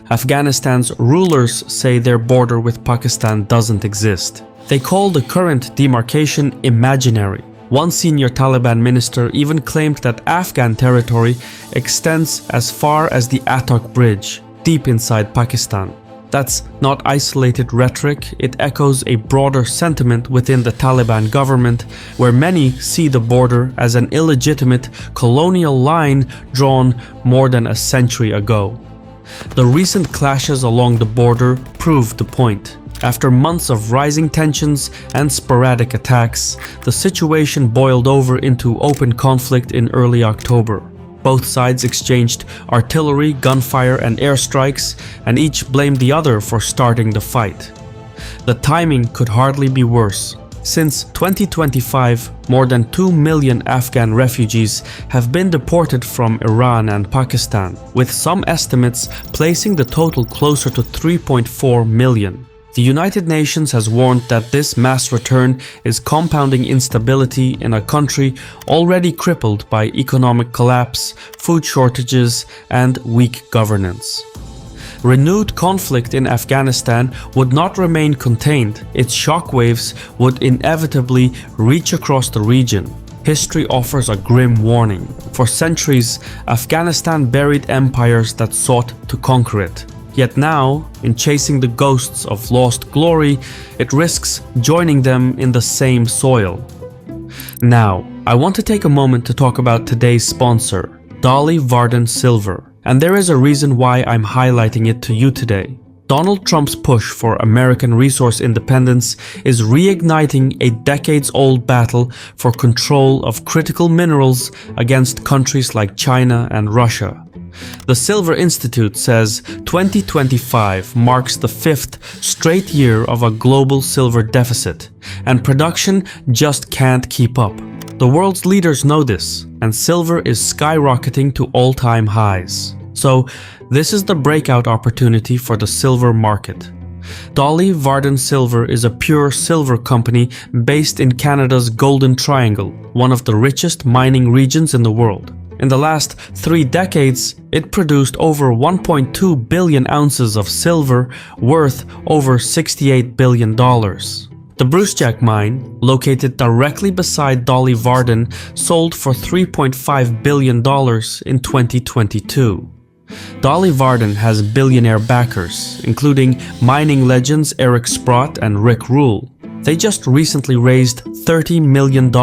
Afghanistan's rulers say their border with Pakistan doesn't exist. They call the current demarcation imaginary. One senior Taliban minister even claimed that Afghan territory extends as far as the Attock Bridge, deep inside Pakistan. That's not isolated rhetoric, it echoes a broader sentiment within the Taliban government, where many see the border as an illegitimate colonial line drawn more than a century ago. The recent clashes along the border prove the point. After months of rising tensions and sporadic attacks, the situation boiled over into open conflict in early October. Both sides exchanged artillery, gunfire, and airstrikes, and each blamed the other for starting the fight. The timing could hardly be worse. Since 2025, more than 2 million Afghan refugees have been deported from Iran and Pakistan, with some estimates placing the total closer to 3.4 million. The United Nations has warned that this mass return is compounding instability in a country already crippled by economic collapse, food shortages, and weak governance. Renewed conflict in Afghanistan would not remain contained. Its shockwaves would inevitably reach across the region. History offers a grim warning. For centuries, Afghanistan buried empires that sought to conquer it. Yet now, in chasing the ghosts of lost glory, it risks joining them in the same soil. Now, I want to take a moment to talk about today's sponsor, Dolly Varden Silver. And there is a reason why I'm highlighting it to you today. Donald Trump's push for American resource independence is reigniting a decades-old battle for control of critical minerals against countries like China and Russia. The Silver Institute says 2025 marks the 5th straight year of a global silver deficit, and production just can't keep up. The world's leaders know this, and silver is skyrocketing to all-time highs. So, this is the breakout opportunity for the silver market. Dolly Varden Silver is a pure silver company based in Canada's Golden Triangle, one of the richest mining regions in the world. In the last 3 decades, it produced over 1.2 billion ounces of silver worth over $68 billion. The Brucejack mine, located directly beside Dolly Varden, sold for $3.5 billion in 2022. Dolly Varden has billionaire backers, including mining legends Eric Sprott and Rick Rule. They just recently raised $30 million,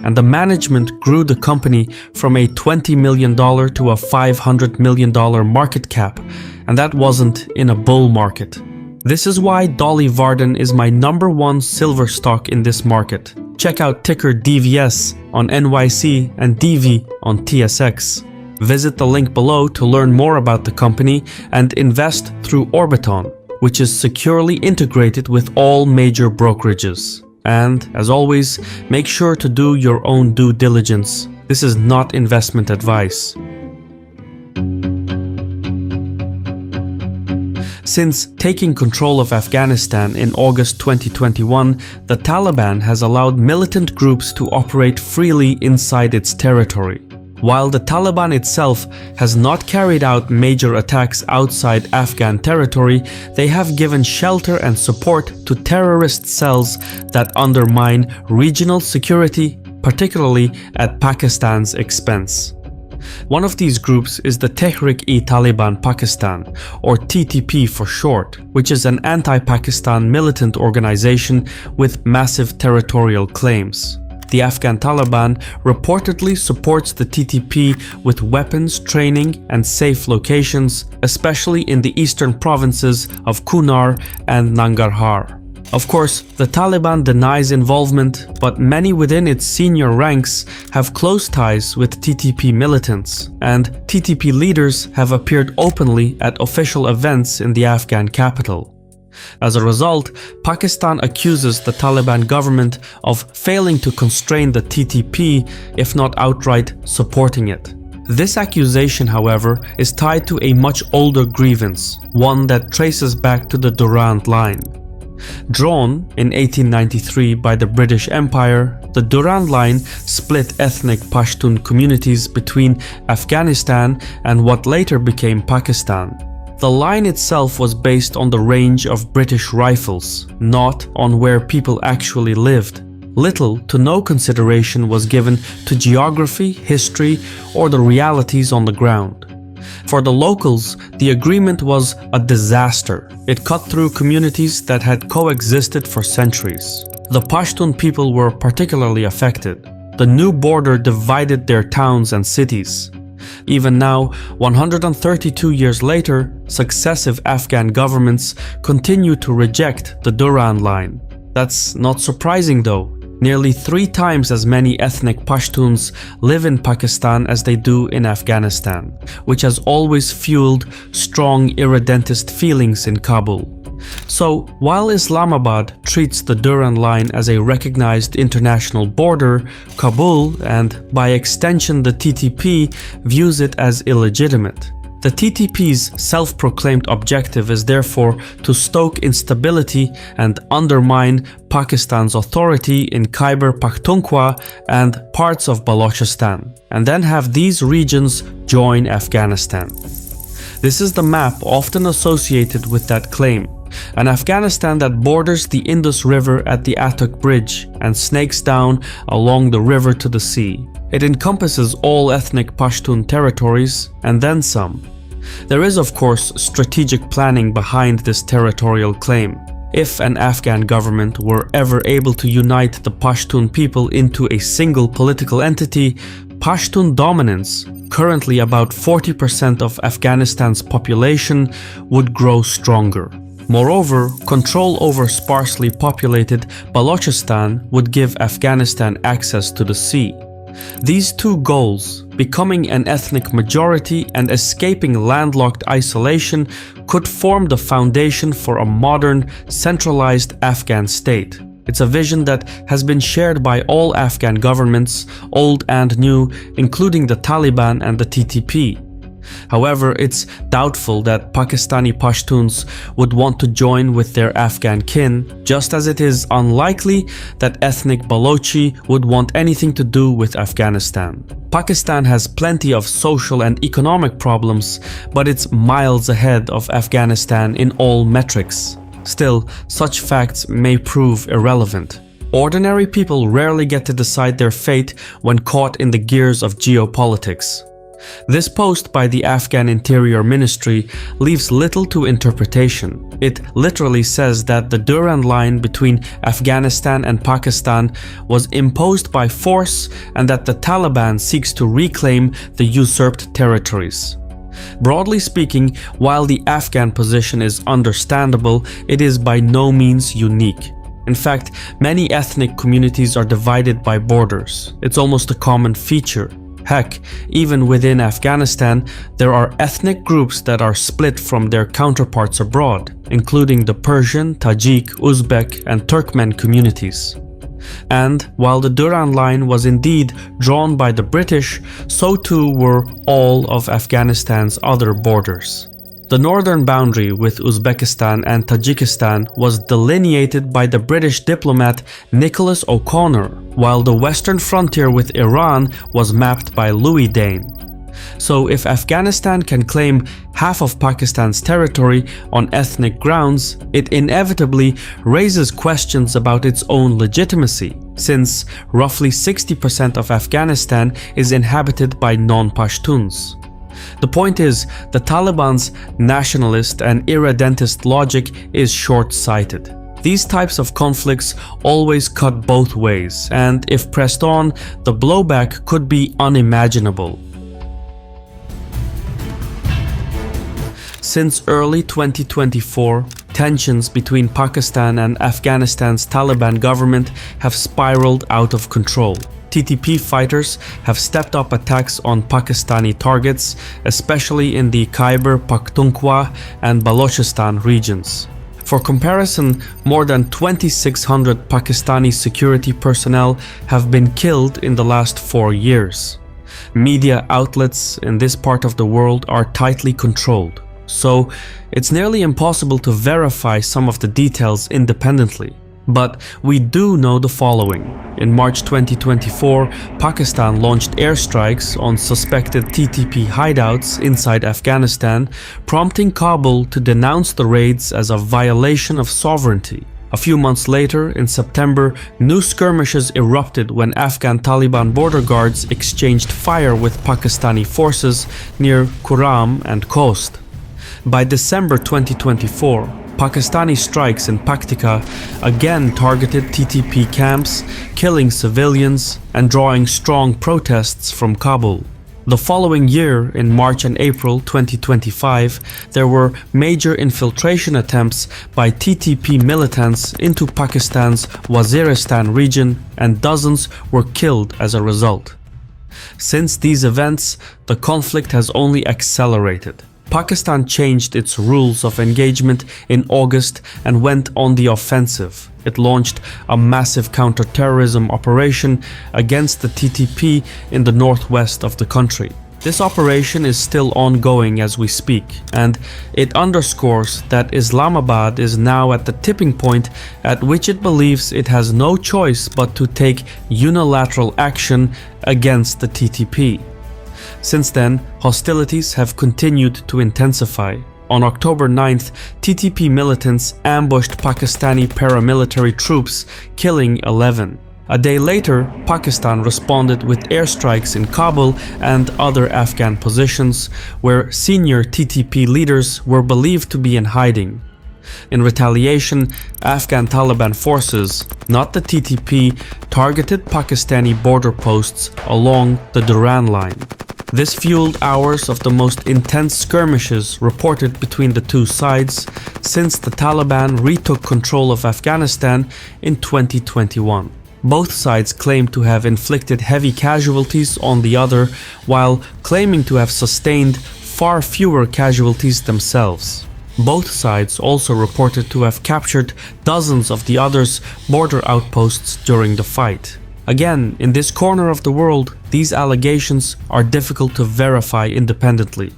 and the management grew the company from a $20 million to a $500 million market cap, and that wasn't in a bull market. This is why Dolly Varden is my #1 silver stock in this market. Check out ticker DVS on NYSE and DV on TSX. Visit the link below to learn more about the company and invest through Orbiton, which is securely integrated with all major brokerages. And, as always, make sure to do your own due diligence. This is not investment advice. Since taking control of Afghanistan in August 2021, the Taliban has allowed militant groups to operate freely inside its territory. While the Taliban itself has not carried out major attacks outside Afghan territory, they have given shelter and support to terrorist cells that undermine regional security, particularly at Pakistan's expense. One of these groups is the Tehrik-e-Taliban Pakistan, or TTP for short, which is an anti-Pakistan militant organization with massive territorial claims. The Afghan Taliban reportedly supports the TTP with weapons, training, and safe locations, especially in the eastern provinces of Kunar and Nangarhar. Of course, the Taliban denies involvement, but many within its senior ranks have close ties with TTP militants, and TTP leaders have appeared openly at official events in the Afghan capital. As a result, Pakistan accuses the Taliban government of failing to constrain the TTP, if not outright supporting it. This accusation, however, is tied to a much older grievance, one that traces back to the Durand Line. Drawn in 1893 by the British Empire, the Durand Line split ethnic Pashtun communities between Afghanistan and what later became Pakistan. The line itself was based on the range of British rifles, not on where people actually lived. Little to no consideration was given to geography, history, or the realities on the ground. For the locals, the agreement was a disaster. It cut through communities that had coexisted for centuries. The Pashtun people were particularly affected. The new border divided their towns and cities. Even now, 132 years later, successive Afghan governments continue to reject the Durand Line. That's not surprising though. Nearly 3 times as many ethnic Pashtuns live in Pakistan as they do in Afghanistan, which has always fueled strong irredentist feelings in Kabul. So, while Islamabad treats the Durand Line as a recognized international border, Kabul, and by extension the TTP, views it as illegitimate. The TTP's self-proclaimed objective is therefore to stoke instability and undermine Pakistan's authority in Khyber Pakhtunkhwa and parts of Balochistan, and then have these regions join Afghanistan. This is the map often associated with that claim. An Afghanistan that borders the Indus River at the Attock Bridge and snakes down along the river to the sea. It encompasses all ethnic Pashtun territories and then some. There is, of course, strategic planning behind this territorial claim. If an Afghan government were ever able to unite the Pashtun people into a single political entity, Pashtun dominance, currently about 40% of Afghanistan's population, would grow stronger. Moreover, control over sparsely populated Balochistan would give Afghanistan access to the sea. These two goals, becoming an ethnic majority and escaping landlocked isolation, could form the foundation for a modern, centralized Afghan state. It's a vision that has been shared by all Afghan governments, old and new, including the Taliban and the TTP. However, it's doubtful that Pakistani Pashtuns would want to join with their Afghan kin, just as it is unlikely that ethnic Balochi would want anything to do with Afghanistan. Pakistan has plenty of social and economic problems, but it's miles ahead of Afghanistan in all metrics. Still, such facts may prove irrelevant. Ordinary people rarely get to decide their fate when caught in the gears of geopolitics. This post by the Afghan Interior Ministry leaves little to interpretation. It literally says that the Durand Line between Afghanistan and Pakistan was imposed by force and that the Taliban seeks to reclaim the usurped territories. Broadly speaking, while the Afghan position is understandable, it is by no means unique. In fact, many ethnic communities are divided by borders. It's almost a common feature. Heck, even within Afghanistan, there are ethnic groups that are split from their counterparts abroad, including the Persian, Tajik, Uzbek, and Turkmen communities. And while the Durand Line was indeed drawn by the British, so too were all of Afghanistan's other borders. The northern boundary with Uzbekistan and Tajikistan was delineated by the British diplomat Nicholas O'Connor, while the western frontier with Iran was mapped by Louis Dane. So if Afghanistan can claim half of Pakistan's territory on ethnic grounds, it inevitably raises questions about its own legitimacy, since roughly 60% of Afghanistan is inhabited by non-Pashtuns. The point is, the Taliban's nationalist and irredentist logic is short-sighted. These types of conflicts always cut both ways, and if pressed on, the blowback could be unimaginable. Since early 2024, tensions between Pakistan and Afghanistan's Taliban government have spiraled out of control. TTP fighters have stepped up attacks on Pakistani targets, especially in the Khyber Pakhtunkhwa and Balochistan regions. For comparison, more than 2,600 Pakistani security personnel have been killed in the last 4 years. Media outlets in this part of the world are tightly controlled, so it's nearly impossible to verify some of the details independently. But we do know the following. In March 2024, Pakistan launched airstrikes on suspected TTP hideouts inside Afghanistan, prompting Kabul to denounce the raids as a violation of sovereignty. A few months later, in September, new skirmishes erupted when Afghan Taliban border guards exchanged fire with Pakistani forces near Kuram and Khost. By December 2024, Pakistani strikes in Paktika again targeted TTP camps, killing civilians and drawing strong protests from Kabul. The following year, in March and April 2025, there were major infiltration attempts by TTP militants into Pakistan's Waziristan region, and dozens were killed as a result. Since these events, the conflict has only accelerated. Pakistan changed its rules of engagement in August and went on the offensive. It launched a massive counter-terrorism operation against the TTP in the northwest of the country. This operation is still ongoing as we speak, and it underscores that Islamabad is now at the tipping point at which it believes it has no choice but to take unilateral action against the TTP. Since then, hostilities have continued to intensify. On October 9th, TTP militants ambushed Pakistani paramilitary troops, killing 11. A day later, Pakistan responded with airstrikes in Kabul and other Afghan positions, where senior TTP leaders were believed to be in hiding. In retaliation, Afghan Taliban forces, not the TTP, targeted Pakistani border posts along the Durand line. This fueled hours of the most intense skirmishes reported between the two sides since the Taliban retook control of Afghanistan in 2021. Both sides claimed to have inflicted heavy casualties on the other, while claiming to have sustained far fewer casualties themselves. Both sides also reported to have captured dozens of the other's border outposts during the fight. Again, in this corner of the world, these allegations are difficult to verify independently.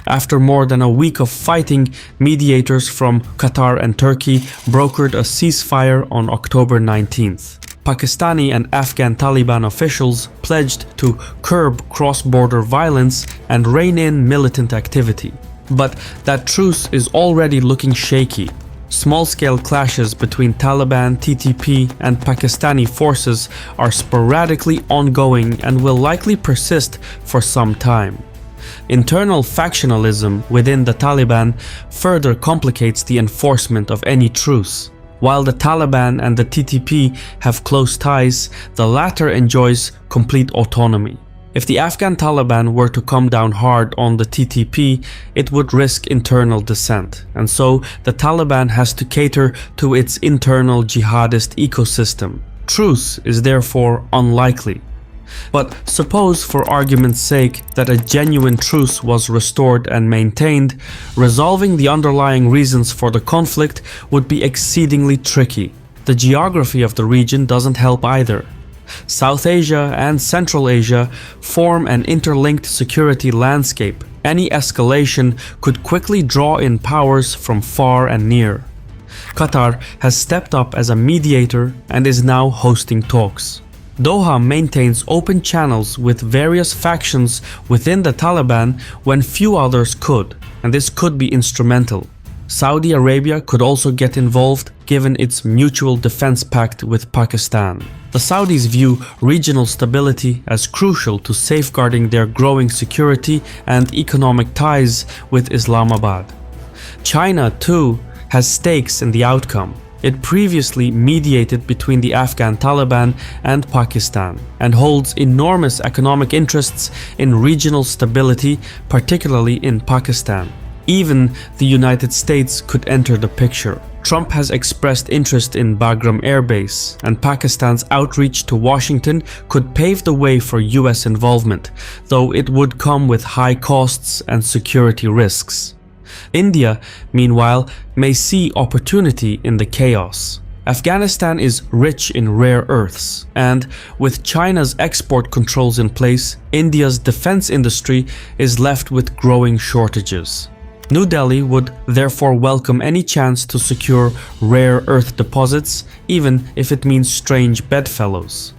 After more than a week of fighting, mediators from Qatar and Turkey brokered a ceasefire on October 19th. Pakistani and Afghan Taliban officials pledged to curb cross-border violence and rein in militant activity. But that truce is already looking shaky. Small-scale clashes between Taliban, TTP, and Pakistani forces are sporadically ongoing and will likely persist for some time. Internal factionalism within the Taliban further complicates the enforcement of any truce. While the Taliban and the TTP have close ties, the latter enjoys complete autonomy. If the Afghan Taliban were to come down hard on the TTP, it would risk internal dissent, and so the Taliban has to cater to its internal jihadist ecosystem. Truce is therefore unlikely. But suppose, for argument's sake, that a genuine truce was restored and maintained, resolving the underlying reasons for the conflict would be exceedingly tricky. The geography of the region doesn't help either. South Asia and Central Asia form an interlinked security landscape. Any escalation could quickly draw in powers from far and near. Qatar has stepped up as a mediator and is now hosting talks. Doha maintains open channels with various factions within the Taliban when few others could, and this could be instrumental. Saudi Arabia could also get involved given its mutual defense pact with Pakistan. The Saudis view regional stability as crucial to safeguarding their growing security and economic ties with Islamabad. China, too, has stakes in the outcome. It previously mediated between the Afghan Taliban and Pakistan and holds enormous economic interests in regional stability, particularly in Pakistan. Even the United States could enter the picture. Trump has expressed interest in Bagram Air Base, and Pakistan's outreach to Washington could pave the way for US involvement, though it would come with high costs and security risks. India, meanwhile, may see opportunity in the chaos. Afghanistan is rich in rare earths, and with China's export controls in place, India's defense industry is left with growing shortages. New Delhi would therefore welcome any chance to secure rare earth deposits, even if it means strange bedfellows.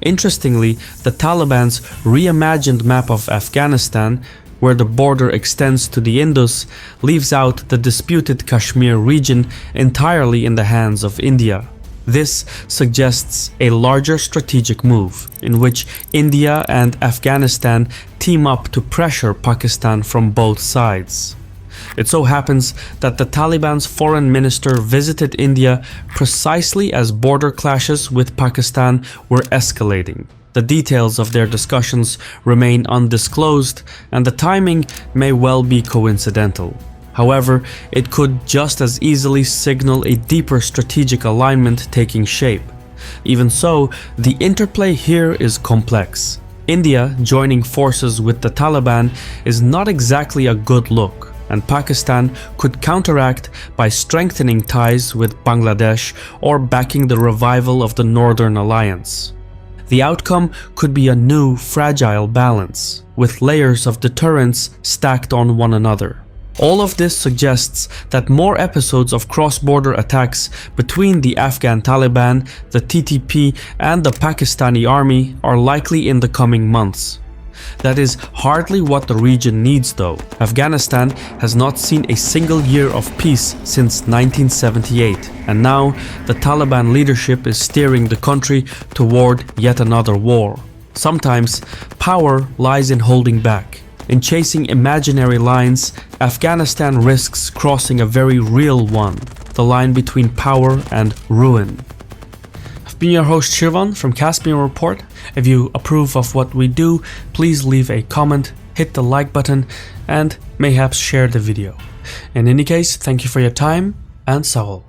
Interestingly, the Taliban's reimagined map of Afghanistan, where the border extends to the Indus, leaves out the disputed Kashmir region entirely in the hands of India. This suggests a larger strategic move, in which India and Afghanistan team up to pressure Pakistan from both sides. It so happens that the Taliban's foreign minister visited India precisely as border clashes with Pakistan were escalating. The details of their discussions remain undisclosed, and the timing may well be coincidental. However, it could just as easily signal a deeper strategic alignment taking shape. Even so, the interplay here is complex. India joining forces with the Taliban is not exactly a good look, and Pakistan could counteract by strengthening ties with Bangladesh or backing the revival of the Northern Alliance. The outcome could be a new, fragile balance, with layers of deterrence stacked on one another. All of this suggests that more episodes of cross-border attacks between the Afghan Taliban, the TTP, and the Pakistani army are likely in the coming months. That is hardly what the region needs though. Afghanistan has not seen a single year of peace since 1978, and now the Taliban leadership is steering the country toward yet another war. Sometimes power lies in holding back. In chasing imaginary lines, Afghanistan risks crossing a very real one, the line between power and ruin. I've been your host Shirvan from Caspian Report. If you approve of what we do, please leave a comment, hit the like button, and mayhaps share the video. In any case, thank you for your time, and Sawal.